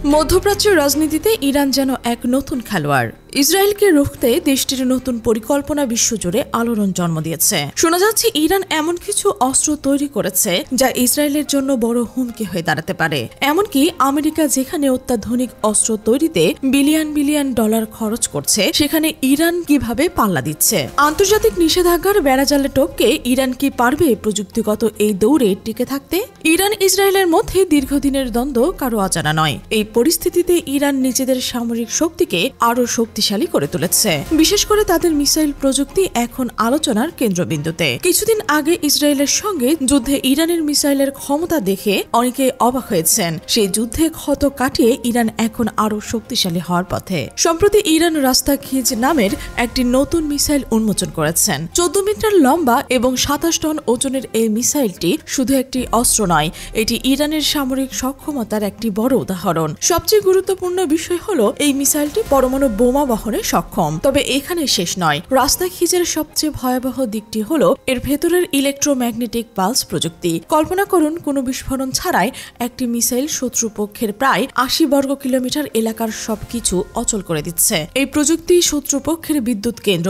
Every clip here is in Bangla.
মধ্যপ্রাচ্যের রাজনীতিতে ইরান যেন এক নতুন খেলোয়াড়। ইসরায়েলকে রুখতে দেশটির নতুন পরিকল্পনা বিশ্বজুড়ে আলোড়ন জন্ম দিয়েছে। শোনা যাচ্ছে ইরান এমন কিছু অস্ত্র তৈরি করেছে যা ইসরায়েলের জন্য বড় হুমকি হয়ে দাঁড়াতে পারে। এমনকি আমেরিকা যেখানে অত্যাধুনিক অস্ত্র তৈরিতে বিলিয়ন বিলিয়ন ডলার খরচ করছে, সেখানে ইরান কিভাবে পাল্লা দিচ্ছে। আন্তর্জাতিক নিষেধাজ্ঞার বেড়াজালে টপকে ইরান কি পারবে প্রযুক্তিগত এই দৌড়ে টিকে থাকতে? ইরান ইসরায়েলের মধ্যে দীর্ঘদিনের দ্বন্দ্ব কারো অজানা নয়। এই পরিস্থিতিতে ইরান নিজেদের সামরিক শক্তিকে আরো শক্তিশালী করে তুলেছে। বিশেষ করে তাদের মিসাইল প্রযুক্তি এখন আলোচনার কেন্দ্রবিন্দুতে। কিছুদিন আগে ইসরায়েলের সঙ্গে যুদ্ধে ইরানের মিসাইলের ক্ষমতা দেখে অনেকে অবাক হয়েছেন। সেই যুদ্ধে ক্ষত কাটিয়ে ইরান এখন আরো শক্তিশালী হওয়ার পথে। সম্প্রতি ইরান রাস্তাখিজ নামের একটি নতুন মিসাইল উন্মোচন করেছেন। 14 মিটার লম্বা এবং 27 টন ওজনের এই মিসাইলটি শুধু একটি অস্ত্র নয়, এটি ইরানের সামরিক সক্ষমতার একটি বড় উদাহরণ। সবচেয়ে গুরুত্বপূর্ণ বিষয় হলো এই মিসাইলটি পরমাণু বোমা বহনে সক্ষম। তবে এখানে শেষ নয়। রাস্তাখিজের সবচেয়ে ভয়াবহ দিকটি হলো এর ভেতরের ইলেকট্রোম্যাগনেটিক পালস প্রযুক্তি। কল্পনা করুন, কোনো বিস্ফোরণ ছাড়াই একটি মিসাইল শত্রুপক্ষের প্রায় 80 বর্গ কিলোমিটার এলাকার সবকিছু অচল করে দিচ্ছে। এই প্রযুক্তি শত্রুপক্ষের বিদ্যুৎ কেন্দ্র,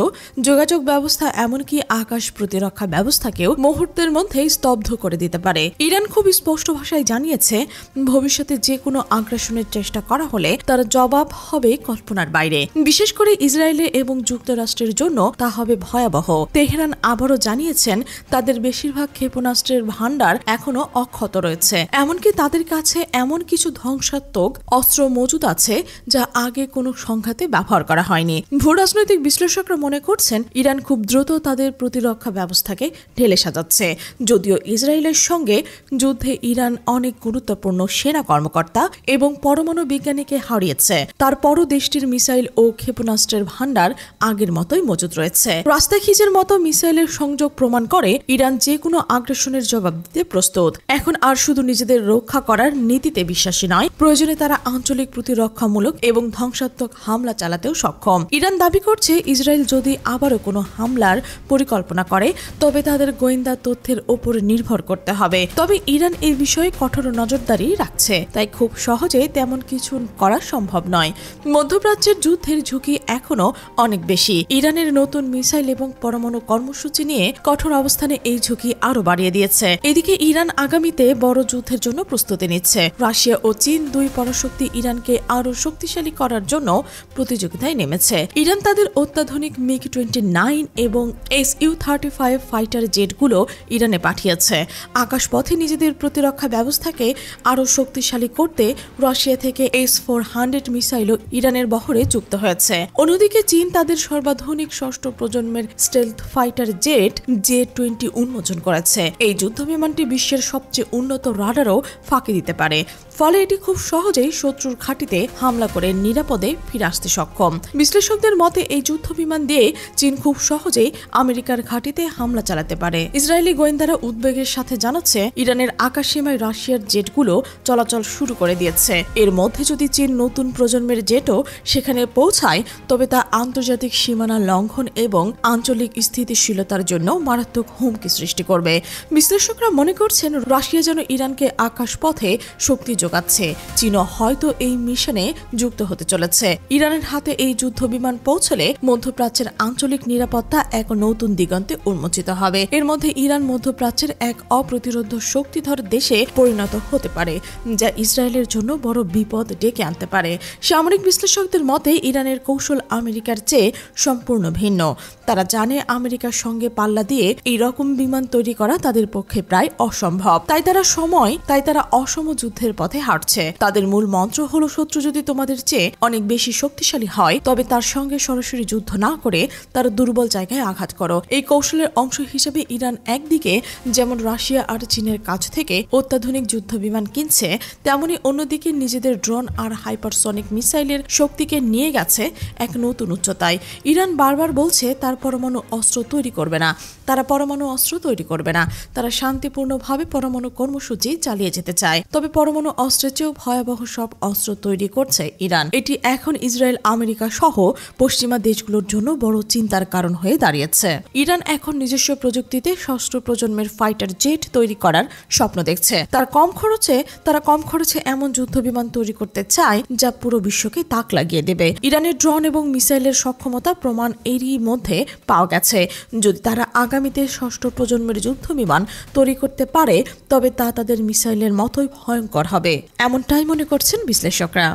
যোগাযোগ ব্যবস্থা, এমনকি আকাশ প্রতিরক্ষা ব্যবস্থাকেও মুহূর্তের মধ্যেই স্তব্ধ করে দিতে পারে। ইরান খুব স্পষ্ট ভাষায় জানিয়েছে, ভবিষ্যতে যে কোনো আগ্রাসনের চেষ্টা করা হলে তার জবাব হবে কল্পনার বাইরে। বিশেষ করে ইসরায়েল এবং যুক্তরাষ্ট্রের জন্য তা হবে ভয়াবহ। তেহরান আবারও জানিয়েছেন, তাদের বেশিরভাগ ক্ষেপণাস্ত্রের ভান্ডার এখনো অক্ষত রয়েছে। এমনকি তাদের কাছে এমন কিছু ধ্বংসাত্মক অস্ত্র মজুদ আছে যা আগে কোনো সংঘাতে ব্যবহার করা হয়নি। ভূরাজনৈতিক বিশ্লেষকরা মনে করছেন, ইরান খুব দ্রুত তাদের প্রতিরক্ষা ব্যবস্থাকে ঢেলে সাজাচ্ছে। যদিও ইসরায়েলের সঙ্গে যুদ্ধে ইরান অনেক গুরুত্বপূর্ণ সেনা কর্মকর্তা এবং পরমাণু বিজ্ঞানীকে হারিয়েছে, তারপরও দেশটির মিসাইল ও ক্ষেপণাস্ত্রের ভান্ডার আগের মতোই মজুদ রয়েছে। রাস্তাখিজের মতো মিসাইলের সংযোগ প্রমাণ করে ইরান যে কোনো আগ্রাসনের জবাব দিতে প্রস্তুত। এখন আর শুধু নিজেদের রক্ষা করার নীতিতে বিশ্বাসী নয়, প্রয়োজনে তারা আঞ্চলিক প্রতিরক্ষামূলক এবং ধ্বংসাত্মক হামলা চালাতেও সক্ষম। ইরান দাবি করছে, ইসরায়েল যদি আবারও কোনো হামলার পরিকল্পনা করে তবে তাদের গোয়েন্দা তথ্যের ওপর নির্ভর করতে হবে। তবে ইরান এই বিষয়ে কঠোর নজরদারি রাখছে, তাই খুব সহজে তেমন কিছু করা সম্ভব নয়। মধ্যপ্রাচ্যের যুদ্ধের ঝুঁকি এখনো অনেক বেশি। ইরানের নতুন মিসাইল এবং পরমাণু কর্মসূচি নিয়ে কঠোর অবস্থানে এই ঝুঁকি আরো বাড়িয়ে দিয়েছে। এদিকে ইরান আগামীতে বড় যুদ্ধের জন্য প্রস্তুতি নিচ্ছে। রাশিয়া ও চীন, দুই পরাশক্তি ইরানকে আরো শক্তিশালী করার জন্য প্রতিযোগিতায় নেমেছে। ইরান তাদের অত্যাধুনিক MiG-29 এবং Su-35 ফাইটার জেটগুলো ইরানে পাঠিয়েছে। আকাশপথে নিজেদের প্রতিরক্ষা ব্যবস্থাকে আরো শক্তিশালী করতে রাশিয়া থেকে S-400 মিসাইলও ইরানের বহরে যুক্ত হয়েছে। অন্যদিকে চীন তাদের সর্বাধুনিক ষষ্ঠ প্রজন্মের স্টেলথ ফাইটার জেট J-20 উন্মোচন করেছে। এই যুদ্ধবিমানটি বিশ্বের সবচেয়ে উন্নত রাডারও ফাঁকি দিতে পারে, ফলে এটি খুব সহজেই শত্রুর ঘাঁটিতে হামলা করে নিরাপদে ফিরে আসতে সক্ষম। বিশ্লেষকদের মতে এই যুদ্ধবিমান দিয়ে চীন খুব সহজেই আমেরিকার ঘাঁটিতে হামলা চালাতে পারে। ইসরায়েলি গোয়েন্দারা উদ্বেগের সাথে জানাচ্ছে, ইরানের আকাশসীমায় রাশিয়ার জেটগুলো চলাচল শুরু করে দিয়েছে। এর মধ্যে যদি চীন নতুন প্রজন্মের জেটও সেখানে পৌঁছায়, তবে তা আন্তর্জাতিক সীমানা লঙ্ঘন এবং আঞ্চলিক স্থিতিশীলতার জন্য মারাত্মক হুমকি সৃষ্টি করবে। বিশ্লেষকরা মনে করছেন, রাশিয়া যেন ইরানকে আকাশপথে শক্তি যোগাচ্ছে। চীনও হয়তো এই মিশনে যুক্ত হতে চলেছে। ইরানের হাতে এই যুদ্ধবিমান পৌঁছলে মধ্যপ্রাচ্যের আঞ্চলিক নিরাপত্তা এক নতুন দিগন্তে উন্মোচিত হবে। এর মধ্যে ইরান মধ্যপ্রাচ্যের এক অপ্রতিরোধ্য শক্তিধর দেশে পরিণত হতে পারে, যা ইসরায়েলের জন্য বড় বিপদ ডেকে আনতে পারে। সামরিক বিশ্লেষকদের মতে ইরানের কৌশল আমেরিকার চেয়ে সম্পূর্ণ ভিন্ন। তারা জানে, আমেরিকার সঙ্গে পাল্লা দিয়ে এই রকম বিমান তৈরি করা তাদের পক্ষে প্রায় অসম্ভব। তাই তারা অসম যুদ্ধের পথে হাঁটছে। তাদের মূল মন্ত্র হলো, শত্রু যদি তোমাদের চেয়ে অনেক বেশি শক্তিশালী হয়, তবে তার সঙ্গে সরাসরি যুদ্ধ না করে তার দুর্বল জায়গায় আঘাত করো। এই কৌশলের অংশ হিসেবে ইরান একদিকে যেমন রাশিয়া আর চীনের কাছ থেকে অত্যাধুনিক যুদ্ধ বিমান কিনছে, তেমনি অন্যদিকে নিজেদের ড্রোন আর হাইপারসনিক মিসাইলের শক্তিকে নিয়ে গেছে এক নতুন উচ্চতায়। ইরান বারবার বলছে তার পরমাণু অস্ত্র তৈরি করবে না, তারা পরমাণু অস্ত্র তৈরি করবে না, তারা শান্তিপূর্ণভাবে পরমাণু কর্মসূচি চালিয়ে যেতে চায়। তবে পরমাণু অস্ত্রের চেয়েও ভয়াবহ সব অস্ত্র তৈরি করছে ইরান। এটি এখন ইসরায়েল, আমেরিকা সহ পশ্চিমা দেশগুলোর জন্য বড় চিন্তার কারণ হয়ে দাঁড়িয়েছে। ইরান এখন নিজস্ব প্রযুক্তিতে ষষ্ঠ প্রজন্মের ফাইটার জেট তৈরি করার স্বপ্ন দেখছে। তারা কম খরচে এমন যুদ্ধ বিমান তৈরি করতে চায় যা পুরো বিশ্বকে তাক লাগিয়ে দেবে। ইরানের ড্রোন এবং মিসাইলের সক্ষমতা প্রমাণ এরই মধ্যে পাওয়া গেছে। যদি তারা আগামীতে ষষ্ঠ প্রজন্মের যুদ্ধ বিমান তৈরি করতে পারে তবে তা তাদের মিসাইলের মতোই ভয়ঙ্কর হবে, এমনটাই মনে করছেন বিশ্লেষকরা।